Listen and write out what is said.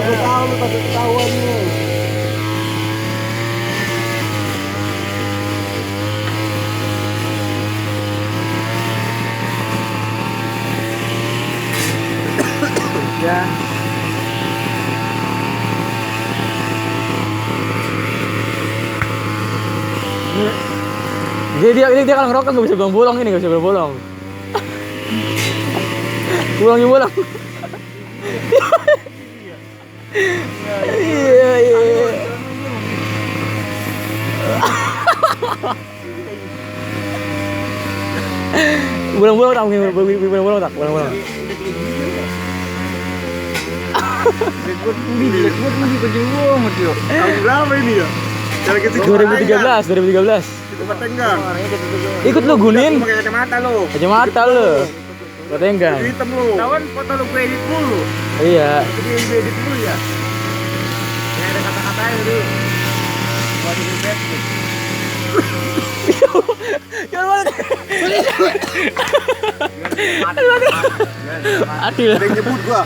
gue tahu lu pasti ketahuan nih. Ya. Dia kalau ngerokok nggak bisa bolong-bolong ini, nggak bisa bolong. Bolongnya bolong. Iya iya. Bolong-bolong tak, bolong-bolong tak, bolong-bolong. Buat ini kejuang mati. Tahun berapa ini ya? 2013. Itu Batenggang. Ikut lu Gunin. Pakai kacamata lo. Kacamata lu. Batenggang. Hitam lo. Kawan foto lu gue edit dulu. Iya. Jadi gue edit dulu ya. Ya ada kata-katanya dulu. Buat di Facebook. Jangan banget. Aduh. Ada yang nyebut gua.